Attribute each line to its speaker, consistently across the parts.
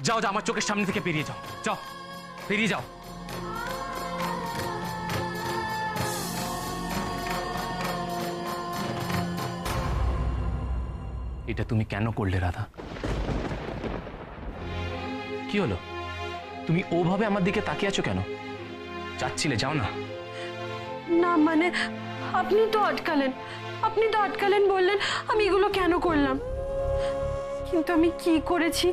Speaker 1: যাও যাও, আমার চোখের সামনে থেকে বেরিয়ে যাও, যাও বেরিয়ে যাও। এটা তুমি কেন করলে রাধা? কি হলো? তুমি ওভাবে আমার দিকে তাকিয়ে আছো কেন? যাচ্ছিলে, যাও না।
Speaker 2: না মানে আপনি তো আটকালেন, বললেন আমি এগুলো কেন করলাম, কিন্তু আমি কি করেছি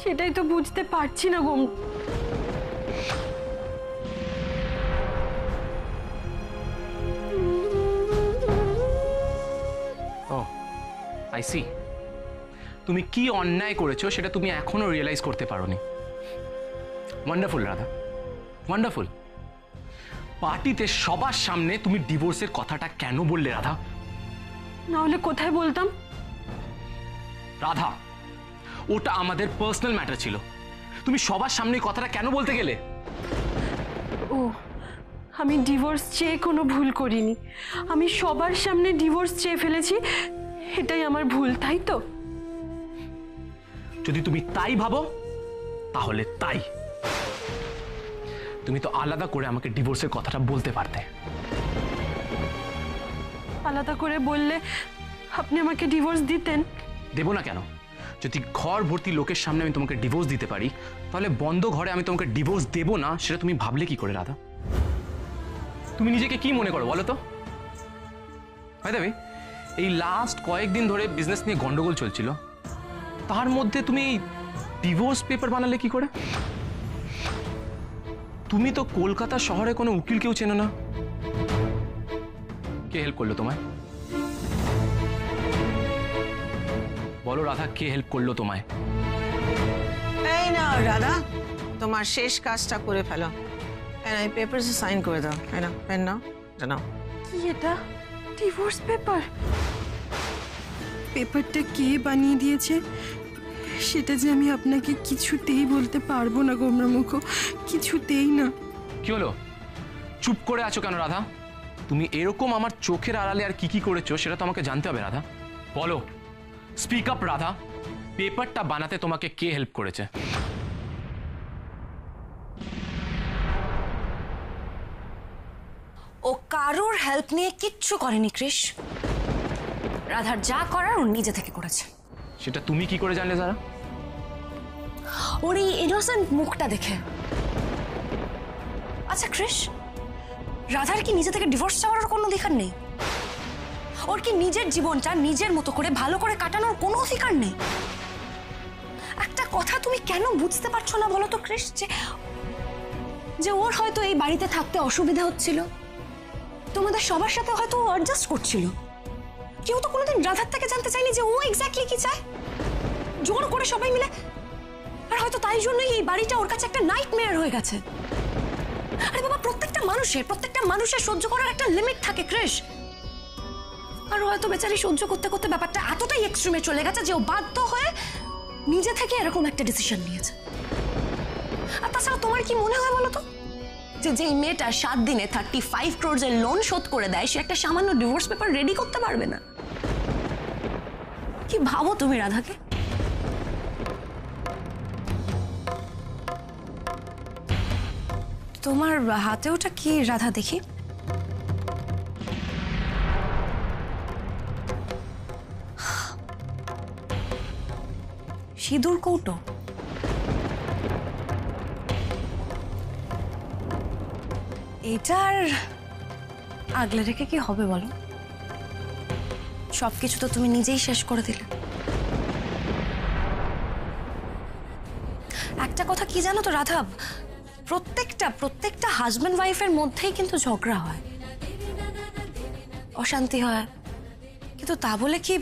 Speaker 2: সেটাই তো বুঝতে পারছি না গো।
Speaker 1: ও আই সি, তুমি কি অন্যায় করেছো সেটা তুমি এখনো রিয়েলাইজ করতে পারোনি। Wonderful Radha, wonderful. পার্টিতে সবার সামনে তুমি ডিভোর্সের কথাটা কেন বললে রাধা?
Speaker 2: না হলে কোথায় বলতাম?
Speaker 1: রাধা, ওটা আমাদের পার্সোনাল ম্যাটার ছিল, তুমি সবার সামনে কথাটা কেন বলতে গেলে?
Speaker 2: ও, আমি ডিভোর্স চেয়ে কোনো ভুল করিনি, আমি সবার সামনে ডিভোর্স চেয়ে ফেলেছি, এটাই আমার ভুল, তাই তো?
Speaker 1: যদি তুমি তাই ভাবো তাহলে তাই। তুমি তো আলাদা করে আমাকে ডিভোর্সের কথাটা বলতে পারতে।
Speaker 2: আলাদা করে বললে আপনি আমাকে ডিভোর্স দিতেন?
Speaker 1: দেবো না কেন? যদি ঘর ভর্তি লোকের সামনে আমি তোমাকে ডিভোর্স দিতে পারি, তাহলে বন্ধ ঘরে আমি তোমাকে ডিভোর্স দেবো না সেটা তুমি ভাবলে কি করে রাধা? তুমি নিজেকে কি মনে করো বলো তো? ভাই দেবী, এই লাস্ট কয়েকদিন ধরে বিজনেস নিয়ে গন্ডগোল চলছিল, তার মধ্যে তুমি ডিভোর্স পেপার বানালে কি করে? তুমি তো কলকাতা শহরে কোনো উকিল কেউ চেনো না, কে হেল্প করলো তোমায়? বলো রাধা, কে হেল্প করলো তোমায়?
Speaker 3: এই না রাধা, তোমার শেষ কাজটা করে ফেলো। এই পেপারসে সাইন করে দাও। এই না পেন নাও, জানাও।
Speaker 2: কি এটা? Divorce paper? পেপারটা কে বানিয়ে দিয়েছে সেটা যে আমি আপনাকে কিছুতেই বলতে পারবো না গোমরামুখ, কিছুতেই না।
Speaker 1: কি হলো, চুপ করে আছো কেন রাধা? তুমি এরকম আমার চোখের আড়ালে আর কি কি করেছো সেটা তো আমাকে জানতে হবে রাধা। বলো, স্পিক আপ রাধা, পেপারটা বানাতে তোমাকে কে হেল্প করেছে?
Speaker 4: ও কারোর হেল্প নিয়ে কিচ্ছু করেনি কৃষ, রাধার যা করার ও নিজে থেকে করেছে।
Speaker 1: সেটা তুমি কি করে জানলে যারা?
Speaker 4: ওর এই ইনোসেন্ট মুখটা দেখে। আচ্ছা কৃষ, রাধার কি নিজে থেকে ডিভোর্স চাওয়ার কোনো অধিকার নেই? ওর কি নিজের জীবনটা নিজের মতো করে ভালো করে কাটানোর কোনো অধিকার নেই? একটা কথা তুমি কেন বুঝতে পারছো না বলো তো কৃষ, যে ওর হয়তো এই বাড়িতে থাকতে অসুবিধা হচ্ছিল, তোমাদের সবার সাথে হয়তো ও অ্যাডজাস্ট করছিল, কেউ তো কোনোদিন রাধার থেকে জানতে চাইনি যে ও এক্স্যাক্টলি কি চায়। জোর করে সবাই মিলে, আর হয়তো তাই জন্যই এই বাড়িটা ওর কাছে একটা নাইটমেয়ার হয়ে গেছে। আরে বাবা, প্রত্যেকটা মানুষের সহ্য করার একটা লিমিট থাকে কৃষ। আর হয়তো বেচারি সহ্য করতে করতে ব্যাপারটা এতটাই এক্সট্রিমে চলে গেছে যে ও বাধ্য হয়ে নিজে থেকে এরকম একটা ডিসিশন নিয়েছে। আর তাছাড়া তোমার কি মনে হয় বলো তো, যে মেয়েটা 7 দিনে 35 crores এর লোন শোধ করে দেয়, সে একটা সামান্য ডিভোর্স পেপার রেডি করতে পারবে না? কি ভাবো তুমি রাধাকে? তোমার হাতে ওটা কি রাধা দেখি? সিঁদুর কৌটো। এটার আগলে রেখে কি হবে বলো? সবকিছু তো তুমি নিজেই শেষ করে দিলে। একটা কথা কি জানো তো রাধা, প্রত্যেকটা হাজব্যান্ড ওয়াইফের মধ্যেই কিন্তু ঝগড়া হয়, অশান্তি হয়, কিন্তু তা বলে কি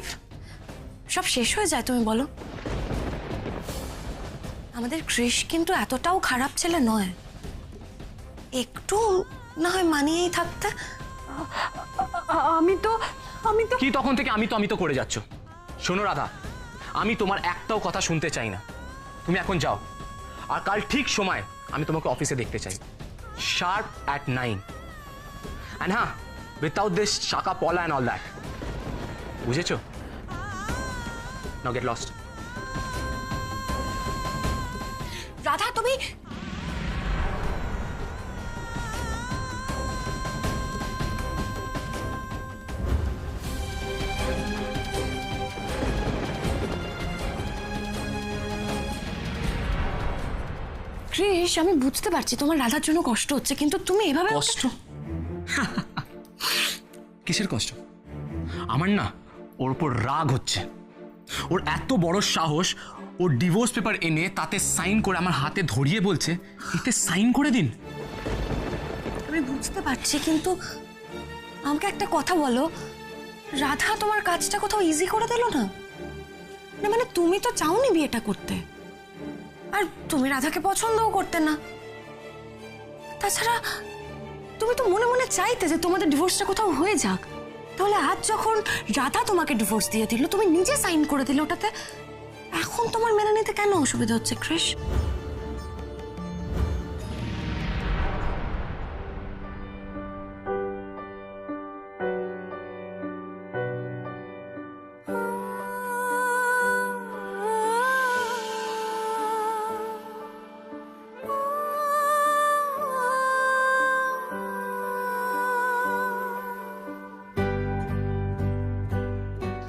Speaker 4: সব শেষ হয়ে যায় তুমি বলো? আমাদের কৃষ কিন্তু এতটাও খারাপ ছেলে নয়, একটু না হয় মানিয়েই থাকতে।
Speaker 2: আমি তো
Speaker 1: কি তখন থেকে আমি তো করে যাচ্ছ? শোনো রাধা, আমি তোমার একটাও কথা শুনতে চাই না, তুমি এখন যাও, আর কাল ঠিক সময় আমি তোমাকে অফিসে দেখতে চাই, sharp at 9, and হ্যাঁ, without this shaka pola and all that, বুঝেছো? Now get lost.
Speaker 4: রাধা তুমি ক্রিস, আমি বুঝতে পারছি তোমার রাধার জন্য কষ্ট হচ্ছে, কিন্তু তুমি এভাবে
Speaker 1: কষ্ট? কিসের কষ্ট? আমার না ওর উপর রাগ হচ্ছে। ওর এত বড় সাহস, ওর ডিভোর্স পেপার এনে তাতে সাইন করে আমার হাতে ধরিয়ে বলছে এতে সাইন করে দিন।
Speaker 4: আমি বুঝতে পারছি, কিন্তু আমাকে একটা কথা বলো, রাধা তোমার কাজটা কোথাও ইজি করে দিল না? না মানে তুমি তো চাওনি বিয়েটা করতে, আর তুমি রাধাকে পছন্দও করতে না। তাছাড়া তুমি তো মনে মনে চাইতে যে তোমাদের ডিভোর্সটা কোথাও হয়ে যাক। তাহলে আজ যখন রাধা তোমাকে ডিভোর্স দিয়ে দিল, তুমি নিজে সাইন করে দিলে ওটাতে, এখন তোমার মেনে নিতে কেন অসুবিধা হচ্ছে Chris?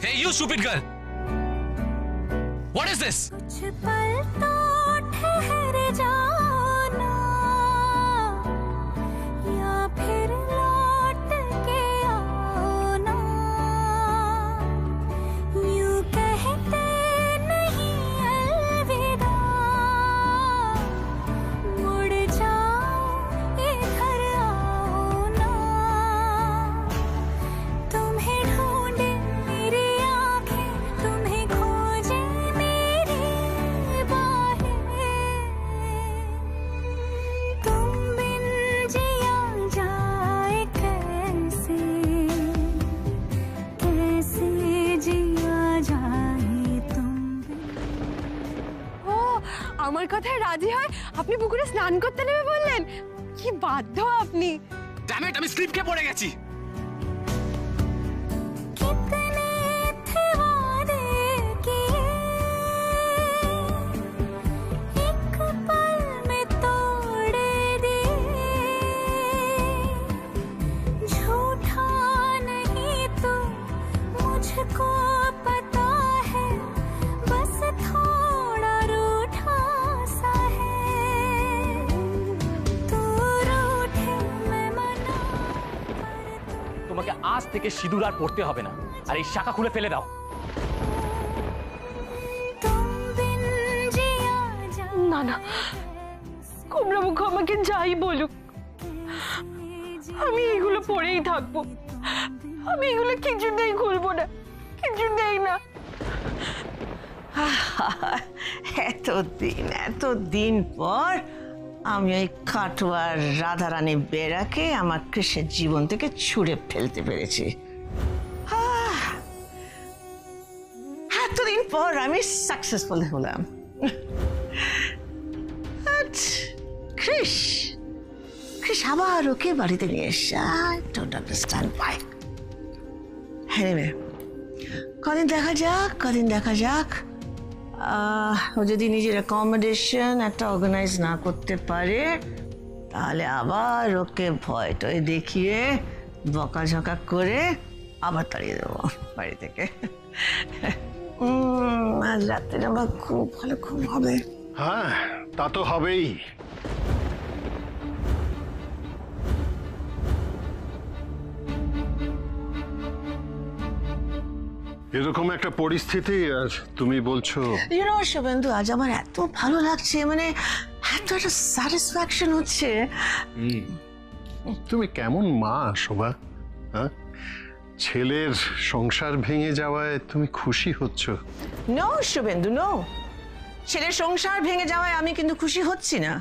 Speaker 1: Hey, you stupid girl! What is this?
Speaker 5: कुछ पल तो ठहर जाना, या फिर लौट के आना। यूं कहते नहीं अलविदा, मुड़ जाओ इधर आओ ना। तुम्हें ढूंढे मेरी आंखें, तुम्हें खोजे मेरी बाहें। तुम बिन जिया जाए कैसे, कैसे जिया जाए तुम बिन।
Speaker 2: ও আমার কথায় রাজি হয় আপনি পুকুরে স্নান করতে নেমে বললেন? কি বাধ্য আপনি!
Speaker 1: Damn it, আমি স্লিপ খেয়ে পড়ে গেছি।
Speaker 5: कितने थे वादे किए, एक पल में तोड़ दिए। झूठा नहीं तू, मुझको पता है, बस थोड़ा रूठा सा है। तू रूठे मैं मना, पर तू
Speaker 1: তোমাকে আজ থেকে সিঁদুর আর পড়তে হবে না, আর এই শাখা খুলে ফেলে দাও।
Speaker 5: तुम बिन जिया जाए
Speaker 2: না না, কোমরা মুখ আমাকে যাই বলুক, আমি এগুলো পরেই থাকবো। আমি এগুলো কিছুতেই খুলবো না, কিছুতেই না।
Speaker 3: এতদিন পর আমি ওই কাটোয়ার রাধারানী বেরাকে আমার কৃষ্ণের জীবন থেকে ছুঁড়ে ফেলতে পেরেছি। এতদিন পর আমি সাকসেসফুল হলাম। কৃষ আবার ওকে বাড়িতে নিয়ে এসে আই ডোন্ট আন্ডারস্ট্যান্ড ওয়াই। কদিন দেখা যাক। ও যদি নিজের অ্যাকোমোডেশন একটা অর্গানাইজ না করতে পারে, তাহলে আবার ওকে ভয় টয় দেখিয়ে বকাঝকা করে আবার তাড়িয়ে দেবো বাড়ি থেকে। আজ রাত্রে আমার খুব ভালো ঘুম হবে।
Speaker 6: হ্যাঁ, তা তো হবেই। এরকম একটা পরিস্থিতি আর তুমি বলছো।
Speaker 3: শুভেন্দু, আজ আমার এত ভালো লাগছে, মানে এত একটা স্যাটিসফ্যাকশন হচ্ছে।
Speaker 6: তুমি কেমন মা শোভা? হ্যাঁ, ছেলের সংসার ভেঙে যাওয়ায় তুমি খুশি হচ্ছ?
Speaker 3: No Suvendu, no. ছেলের সংসার ভেঙে যাওয়ায় আমি কিন্তু খুশি হচ্ছি না।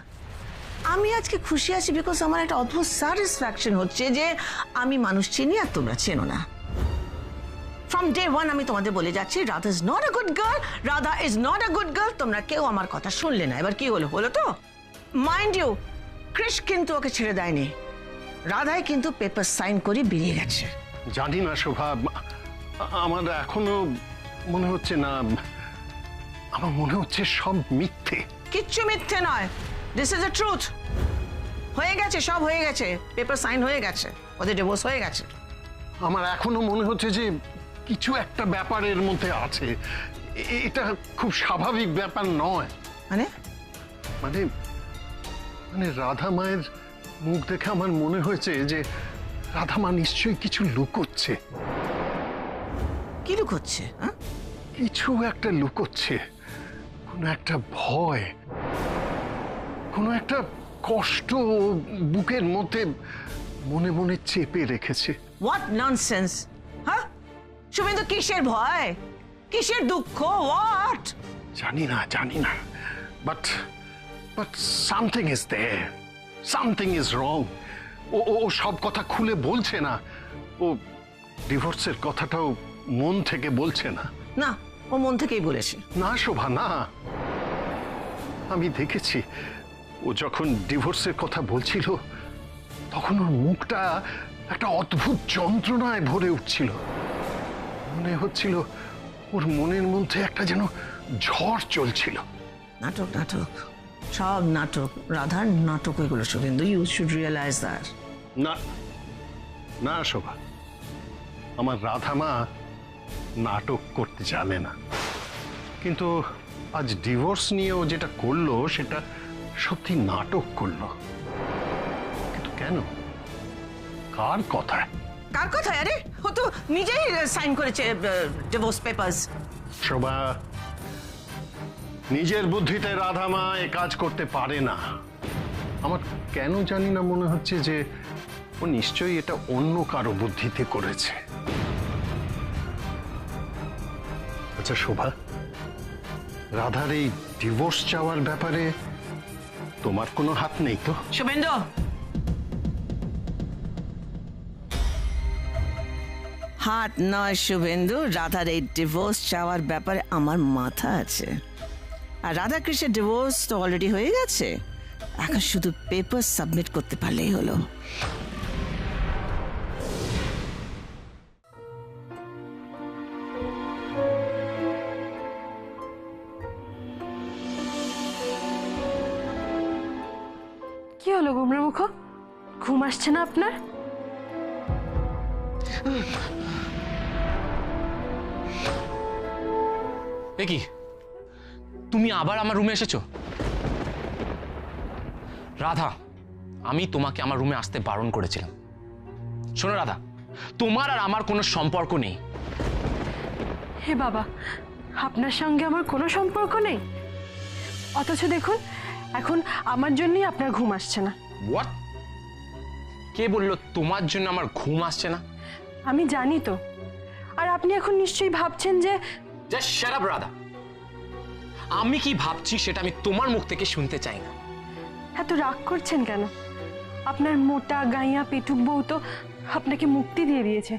Speaker 3: আমি আজকে খুশি আছি বিকজ আমার একটা অদ্ভুত স্যাটিসফ্যাকশন হচ্ছে যে আমি মানুষ চিনি আর তোমরা চেনো না। ফ্রম ডে ওয়ান আমি তোমাদের বলে যাচ্ছি, Radha is not a good girl, Radha is not a good girl. তোমরা কেউ আমার কথা শুনলে না। এবার কি হলো বলো তো? মাইন্ড ইউ, কৃষ কিন্তু ওকে ছেড়ে দেয়নি, রাধাই কিন্তু পেপার সাইন করে বেরিয়ে গেছে।
Speaker 6: জানি না শোভা, আমার এখনো মনে হচ্ছে না, আমার মনে হচ্ছে সব মিথ্যে।
Speaker 3: কিচ্ছু মিথ্যে নয়, দিস ইজ দ্য ট্রুথ। হয়ে গেছে, সব হয়ে গেছে, পেপার সাইন হয়ে গেছে, ওদের ডিভোর্স হয়ে গেছে।
Speaker 6: আমার এখনো মনে হচ্ছে যে কিছু একটা ব্যাপারের মধ্যে আছে। এটা খুব স্বাভাবিক ব্যাপার নয়।
Speaker 3: মানে
Speaker 6: মানে মানে রাধা মায়ের মুখ দেখে আমার মনে হয়েছে যে রাধা মা নিশ্চয়ই কিছু লুকোচ্ছে।
Speaker 3: কি লুকোচ্ছে? হ্যাঁ,
Speaker 6: কিছু একটা লুকোচ্ছে, কোনো একটা ভয়, কোনো একটা কষ্ট বুকের মধ্যে মনে মনে চেপে রেখেছে।
Speaker 3: What nonsense! হ্যাঁ, শুভেন্দু, কিসের ভয়, কিসের দুঃখ? হোয়াট?
Speaker 6: জানি না, but something is there, something is wrong. ও সব কথা খুলে বলছে না, ও ডিভোর্সের কথাটাও মন থেকে বলছে না।
Speaker 3: না, ও মন থেকেই বলেছে।
Speaker 6: না শোভা, না, আমি দেখেছি ও যখন ডিভোর্সের কথা বলছিল তখন ওর মুখটা একটা অদ্ভুত যন্ত্রণায় ভরে উঠছিল। মনে হচ্ছিল ওর মনের মধ্যে একটা যেন ঝড় চলছিল।
Speaker 3: নাটক, নাটক, সব নাটক, রাধার নাটক এগুলো Suvendu. You should realise that.
Speaker 6: না না শোভা, আমার রাধা মা নাটক করতে জানে না, কিন্তু আজ ডিভোর্স নিয়ে ও যেটা করলো সেটা সত্যি নাটক করলো। কিন্তু কেন, কার কথায়?
Speaker 3: কার কথায়? আরে ও তো নিজেই সাইন করেছে ডিভোর্স পেপারস।
Speaker 6: শোভা, নিজের বুদ্ধিতে রাধা মা এ কাজ করতে পারে না। আমার কেন জানি না মনে হচ্ছে যে ও নিশ্চয়ই এটা অন্য কারো বুদ্ধিতে করেছে। আচ্ছা শোভা, রাধার এই ডিভোর্স চাওয়ার ব্যাপারে তোমার কোনো হাত নেই তো?
Speaker 3: শুভেন্দু, হাত নয় শুভেন্দু, রাধার এই ডিভোর্স চাওয়ার ব্যাপারে আমার মাথা আছে। আর রাধা কৃষ্ণের ডিভোর্স তো অলরেডি হয়ে গেছে, এখন শুধু পেপার সাবমিট করতে পারলেই হলো।
Speaker 2: কি হলো গুমরামুখ, ঘুম আসছে না আপনার?
Speaker 1: এ কি, তুমি আবার আমার রুমে এসেছো? রাধা, আমি তোমাকে আমার রুমে আসতে বারণ করেছিলাম। শোনো রাধা, তোমার আর আমার কোনো সম্পর্ক নেই।
Speaker 2: হে বাবা, আপনার সঙ্গে আমার কোনো সম্পর্ক নেই, অথচ দেখুন এখন আমার জন্যই আপনার ঘুম আসছে না।
Speaker 1: হোয়াট? কে বললো তোমার জন্য আমার ঘুম আসছে না?
Speaker 2: আমি জানি তো, আর আপনি এখন নিশ্চয়ই ভাবছেন যে
Speaker 1: জাস্ট শাট আপ রাধা। আমি কি ভাবছি সেটা আমি তোমার মুখ থেকে শুনতে চাই না।
Speaker 2: এত রাগ করছেন কেন? আপনার মোটা গাইয়া পেটুক বউ তো আপনাকে মুক্তি দিয়ে দিয়েছে,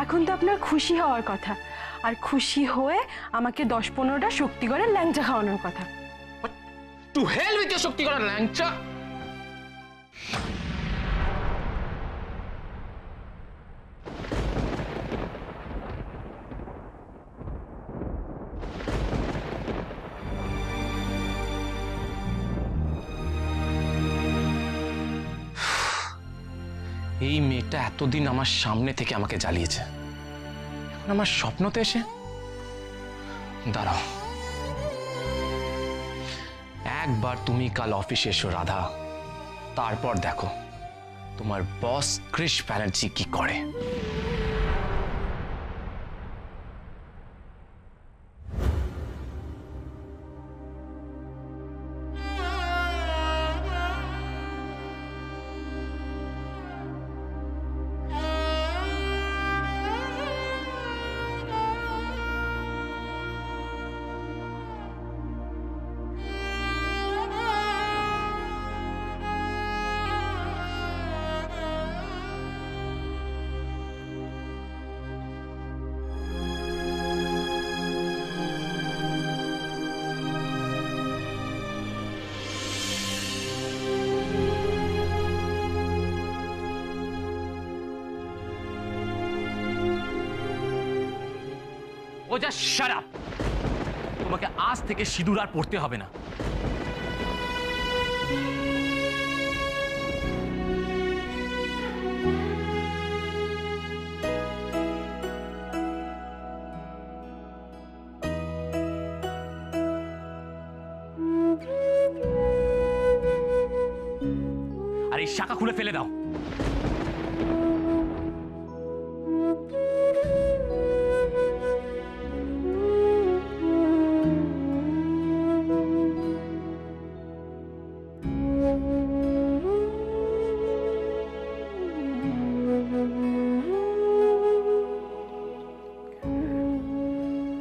Speaker 2: এখন তো আপনার খুশি হওয়ার কথা, আর খুশি হয়ে আমাকে 10-15টা শক্তিগড়ের ল্যাংচা খাওয়ানোর কথা।
Speaker 1: টু হেল উইথ ইওর শক্তি করার ল্যাংচা। এই মেয়েটা এতদিন আমার সামনে থেকে আমাকে জ্বালিয়েছে, এখন আমার স্বপ্নতে এসে দাঁড়াও। একবার তুমি কাল অফিসে এসো রাধা, তারপর দেখো তোমার বস কৃষ ব্যানার্জি কি করে। ও যা শাট আপ। তোমাকে আজ থেকে সিঁদুর আর পড়তে হবে না। আর এই শাখা খুলে ফেলে দাও।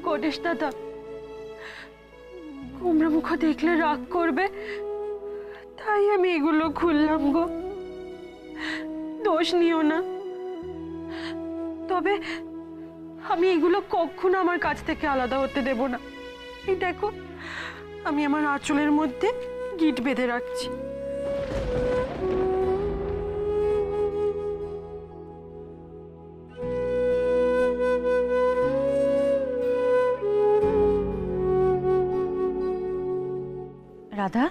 Speaker 2: গণেশ দাদা, কুমড়া মুখ দেখলে রাগ করবে, তাই আমি এগুলো খুললাম গো। দোষ নিও না, তবে আমি এগুলো কখনো আমার কাছ থেকে আলাদা হতে দেব না। এই দেখো, আমি আমার আঁচলের মধ্যে গিট বেঁধে রাখছি।
Speaker 4: রাধা,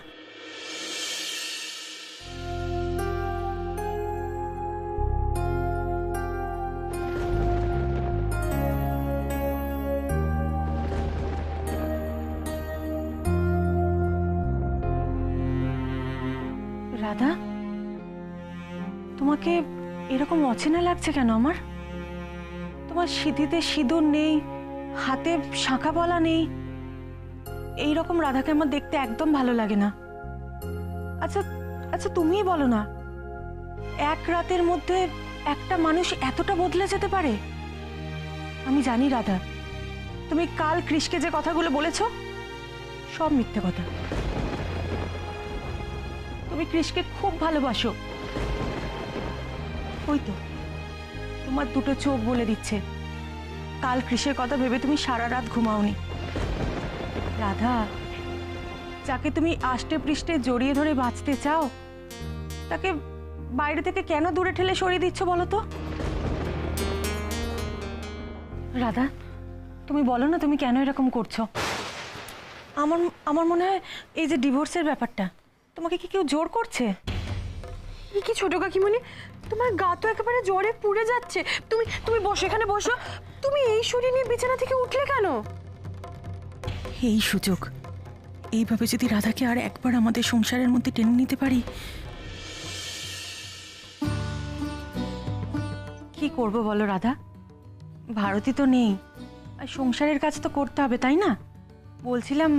Speaker 4: রাধা, তোমাকে এরকম অচেনা লাগছে কেন আমার? তোমার সিঁথিতে সিঁদুর নেই, হাতে শাঁখা পলা নেই। এইরকম রাধাকে আমার দেখতে একদম ভালো লাগে না। আচ্ছা আচ্ছা, তুমিই বলো না, এক রাতের মধ্যে একটা মানুষ এতটা বদলে যেতে পারে? আমি জানি রাধা, তুমি কাল কৃষকে যে কথাগুলো বলেছো সব মিথ্যে কথা। তুমি কৃষকে খুব ভালোবাসো। ওই তো তোমার দুটো চোখ বলে দিচ্ছে কাল কৃষের কথা ভেবে তুমি সারা রাত ঘুমাওনি। রাধা, যাকে তুমি আষ্টে পৃষ্ঠে জড়িয়ে ধরে বাঁচতে চাও, তাকে বাইরে থেকে কেন দূরে ঠেলে সরিয়ে দিচ্ছ বলো তো? রাধা, তুমি বলো না তুমি কেন এরকম করছো? আমার আমার মনে হয় এই যে ডিভোর্সের ব্যাপারটা, তোমাকে কি কেউ জোর করছে?
Speaker 2: কি ছোট কাকিমণি, তোমার গা তো একেবারে জ্বরে পুড়ে যাচ্ছে। তুমি তুমি বসো, এখানে বসো। তুমি এই শরীর নিয়ে বিছানা থেকে উঠলে কেন?
Speaker 7: এই সুযোগ, এইভাবে যদি রাধাকে আর একবার আমাদের সংসারের মধ্যে টেনে নিতে পারি।
Speaker 4: কি করব বলো রাধা, ভারতী তো নেই, আর সংসারের কাজ তো করতে হবে, তাই না? বলছিলাম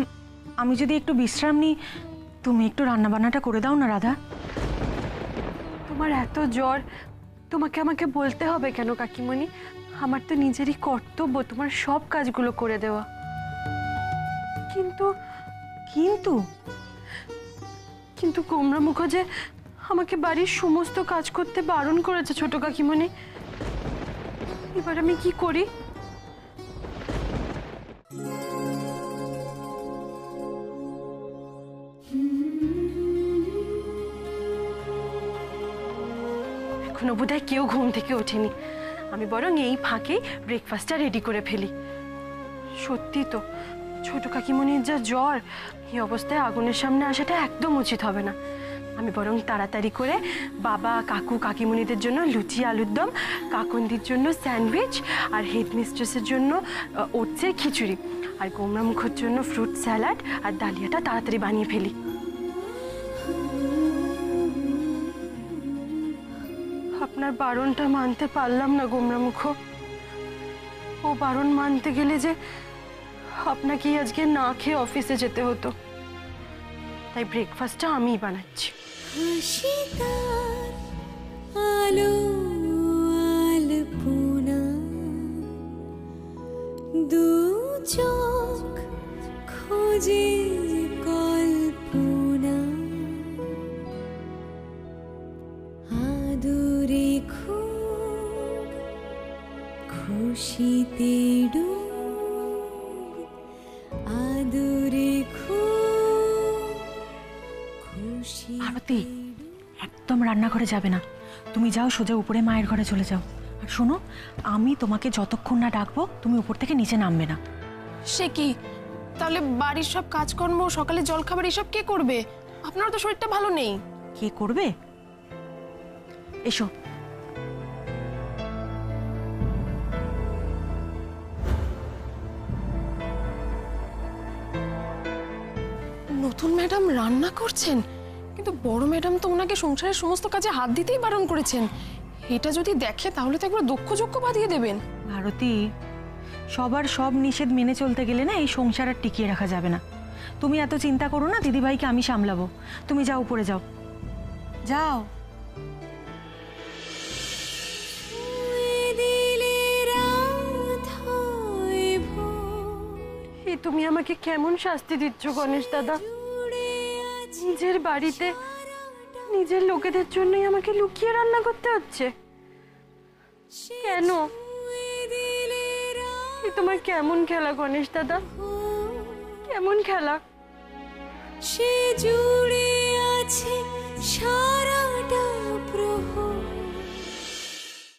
Speaker 4: আমি যদি একটু বিশ্রাম নিই, তুমি একটু রান্নাবান্নাটা করে দাও না রাধা।
Speaker 2: তোমার এত জ্বর, তোমাকে আমাকে বলতে হবে কেন কাকিমণি? আমার তো নিজেরই কর্তব্য তোমার সব কাজগুলো করে দেওয়া। কিন্তু
Speaker 4: কিন্তু
Speaker 2: কিন্তু কুমড়া মুখোজে আমাকে বাড়ির সমস্ত কাজ করতে বারণ করেছে ছোট কাকিমণি। এবার আমি কি করি? এখনো বোধহয় কেউ ঘুম থেকে ওঠেনি। আমি বরং এই ফাঁকে ব্রেকফাস্টটা রেডি করে ফেলি। সত্যি তো, ছোট কাকিমণির যা জ্বর, এই অবস্থায় আগুনের সামনে আসাটা একদম উচিত হবে না। আমি বরং তাড়াতাড়ি করে বাবা, কাকু, কাকিমণিদের জন্য লুচি আলুর দম, কাকন্দির জন্য স্যান্ডউইচ, আর হেডমিস্ট্রেসের জন্য ওটসের খিচুড়ি, আর গোমরা মুখোর জন্য ফ্রুট স্যালাড আর ডালিয়াটা তাড়াতাড়ি বানিয়ে ফেলি। আপনার বারণটা মানতে পারলাম না গোমরা মুখ। ও বারণ মানতে গেলে যে আপনাকেই আজকে না খেয়ে অফিসে যেতে হতো, তাই ব্রেকফাস্টটা আমিই বানাচ্ছি।
Speaker 5: হাসিতার আলো আলপনা, দু চোখ খোঁজে কল্পনা, আদরে খুব খুশিতে ডুব, আদরে খুব খুশি।
Speaker 4: ভারতী, একদম রান্নাঘরে যাবে না। তুমি যাও সোজা উপরে মায়ের ঘরে চলে যাও। আর শোনো, আমি তোমাকে যতক্ষণ না ডাকবো তুমি উপর থেকে নিচে নামবে না।
Speaker 8: সে কি? তাহলে বাড়ির সব কাজকর্ম, সকালে জলখাবার এসব কে করবে?
Speaker 2: আপনার তো শরীরটা ভালো নেই।
Speaker 7: কে করবে? এসো।
Speaker 2: নতুন ম্যাডাম রান্না করছেন, কিন্তু বড় ম্যাডাম তো ওনাকে সংসারের সমস্ত কাজে হাত দিতেই বারণ করেছেন। এটা যদি দেখে তাহলে তো একবার দক্ষ বাঁধিয়ে দেবেন।
Speaker 7: ভারতী, সবার সব নিষেধ মেনে চলতে গেলে না এই সংসার আর টিকিয়ে রাখা যাবে না। তুমি এত চিন্তা করো না, দিদিভাইকে আমি সামলাবো। তুমি যাও, উপরে যাও, যাও।
Speaker 2: এ তুমি আমাকে কেমন শাস্তি দিচ্ছ গণেশ দাদা? নিজের বাড়িতে নিজের লোকেদের জন্যই আমাকে লুকিয়ে রান্না করতে হচ্ছে কেন? এ তোমার কেমন খেলা গণেশ দাদা, কেমন খেলা?
Speaker 5: সে জুড়ে